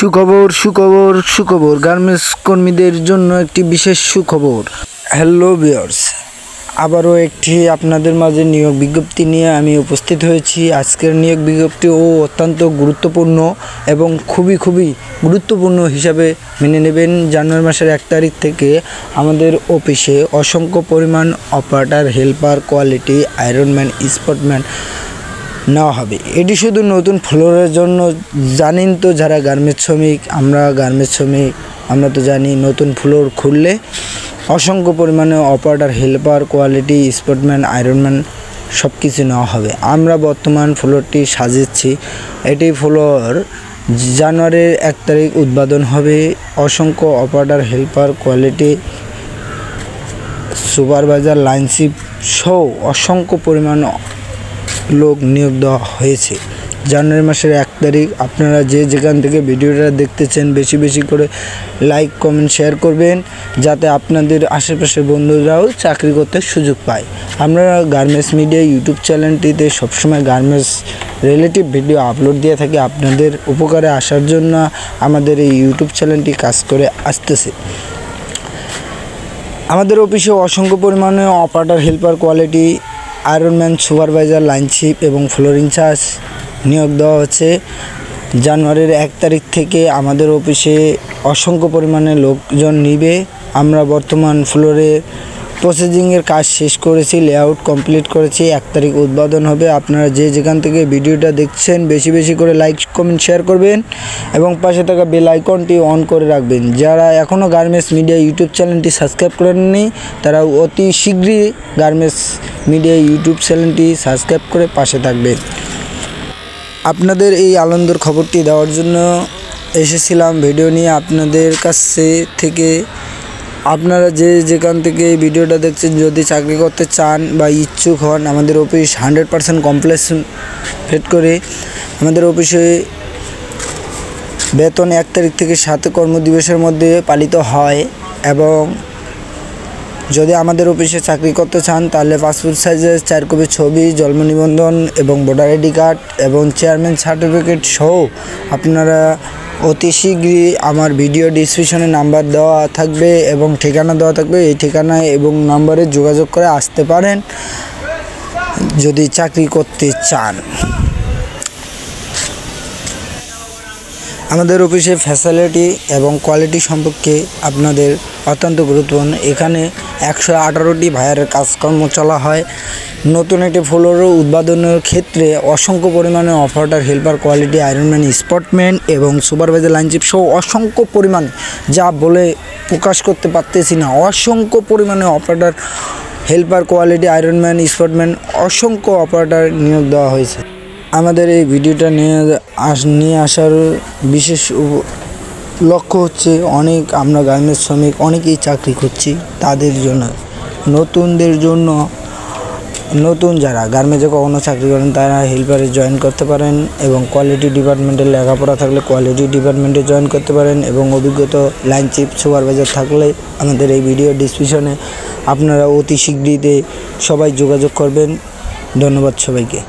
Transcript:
সুখবর সুখবর সুখবর গার্মেন্টস কর্মীদের জন্য একটি বিশেষ সুখবর। হ্যালো ভিউয়ার্স, আবারও একটি আপনাদের মাঝে নিয়োগ বিজ্ঞপ্তি নিয়ে আমি উপস্থিত হয়েছি। আজকের নিয়োগ বিজ্ঞপ্তিও অত্যন্ত গুরুত্বপূর্ণ এবং খুবই গুরুত্বপূর্ণ হিসাবে মেনে নেবেন। জানুয়ারি মাসের 1 তারিখ থেকে আমাদের অফিসে অসংখ্য পরিমাণ অপারেটর, হেল্পার, কোয়ালিটি, আয়রনম্যান, স্পটম্যান নেওয়া হবে। এটি শুধু নতুন ফ্লোরের জন্য। জানেন তো যারা গার্মেন্টস শ্রমিক, আমরা তো জানি নতুন ফ্লোর খুললে অসংখ্য পরিমাণে অপারেটর, হেল্পার, কোয়ালিটি, স্পটম্যান, আয়রনম্যান সব কিছু নেওয়া হবে। আমরা বর্তমান ফ্লোরটি সাজাচ্ছি। এটি ফ্লোর জানুয়ারির 1 তারিখ উদ্বোধন হবে। অসংখ্য অপারেটর, হেল্পার, কোয়ালিটি, সুপারভাইজার, লাইনশিপ সহ অসংখ্য পরিমাণ লোক নিয়োগ দেওয়া হয়েছে। জানুয়ারি মাসের 1 তারিখ। আপনারা যেখান থেকে ভিডিওটা দেখতেছেন বেশি করে লাইক, কমেন্ট, শেয়ার করবেন, যাতে আপনাদের আশেপাশের বন্ধুরাও চাকরি করতে সুযোগ পায়। আমরা গার্মেন্টস মিডিয়া ইউটিউব চ্যানেলটিতে সবসময় গার্মেন্টস রিলেটিভ ভিডিও আপলোড দিয়ে থাকি। আপনাদের উপকারে আসার জন্য আমাদের এই ইউটিউব চ্যানেলটি কাজ করে আসতেছে। আমাদের অফিসে অসংখ্য পরিমাণে operator, helper, quality, ironman, supervisor, লাইনশিপ এবং ফ্লোর ইনচার্জ নিয়োগ দেওয়া হচ্ছে। জানুয়ারির 1 তারিখ থেকে আমাদের অফিসে অসংখ্য পরিমাণে লোকজন নিবে। আমরা বর্তমান ফ্লোরে প্রসেসিংয়ের কাজ শেষ করেছি, লেআউট কমপ্লিট করেছি। 1 তারিখ উদ্বোধন হবে। আপনারা যেখান থেকে ভিডিওটা দেখছেন বেশি করে লাইক, কমেন্ট, শেয়ার করবেন এবং পাশে থাকা বেল আইকনটি অন করে রাখবেন। যারা এখনও গার্মেন্টস মিডিয়া ইউটিউব চ্যানেলটি সাবস্ক্রাইব করেননি তারা অতি শীঘ্রই গার্মেন্টস মিডিয়া ইউটিউব চ্যানেলটি সাবস্ক্রাইব করে পাশে থাকবেন। আপনাদের এই আনন্দের খবরটি দেওয়ার জন্য এসেছিলাম ভিডিও নিয়ে আপনাদের কাছে থেকে। আপনারা যেখান থেকে এই ভিডিওটা দেখছেন, যদি চাকরি করতে চান বা ইচ্ছুক হন, আমাদের অফিস 100% কমপ্লিট করে আমাদের অফিসে বেতন 1 তারিখ থেকে 7 কর্মদিবসের মধ্যে পালিত হয়। এবং যদি আমাদের অফিসে চাকরি করতে চান তাহলে পাসপোর্ট সাইজের 4 কপি ছবি, জন্ম নিবন্ধন এবং ভোটার আইডি কার্ড এবং চেয়ারম্যান সার্টিফিকেট সহ আপনারা অতি শীঘ্রই আমার ভিডিও ডিসক্রিপশনে নাম্বার দেওয়া থাকবে এবং ঠিকানা দেওয়া থাকবে। এই ঠিকানায় এবং নাম্বারে যোগাযোগ করে আসতে পারেন যদি চাকরি করতে চান। আমাদের অফিসে ফ্যাসিলিটি এবং কোয়ালিটি সম্পর্কে আপনাদের অত্যন্ত গুরুত্বপূর্ণ। এখানে 118টি ভাইয়ারের কাজকর্ম চলা হয়। নতুন একটি ফ্লোর উদ্বোধনের ক্ষেত্রে অসংখ্য পরিমাণে অপারেটর, হেল্পার, কোয়ালিটি, আয়রনম্যান, স্পটম্যান এবং সুপারভাইজার, লাইনশিপ সহ অসংখ্য পরিমাণে, যা বলে প্রকাশ করতে পারতেছি না, অসংখ্য পরিমাণে অপারেটর, হেল্পার, কোয়ালিটি, আয়রনম্যান, স্পটম্যান অসংখ্য অপারেটর নিয়োগ দেওয়া হয়েছে। আমাদের এই ভিডিওটা নিয়ে আসার বিশেষ লক্ষ্য হচ্ছে আমরা গার্মেন্টস শ্রমিক অনেকেই চাকরি করছি, তাদের জন্য, নতুনদের জন্য, নতুন যারা গার্মেন্টসে কখনো চাকরি করেন তারা হেল্পারে জয়েন করতে পারেন এবং কোয়ালিটি ডিপার্টমেন্টে লেখাপড়া থাকলে কোয়ালিটি ডিপার্টমেন্টে জয়েন করতে পারেন এবং অভিজ্ঞতা লাইনশিপ, সুপারভাইজার থাকলে আমাদের এই ভিডিও ডিসক্রিপশনে আপনারা অতি শীঘ্রই সবাই যোগাযোগ করবেন। ধন্যবাদ সবাইকে।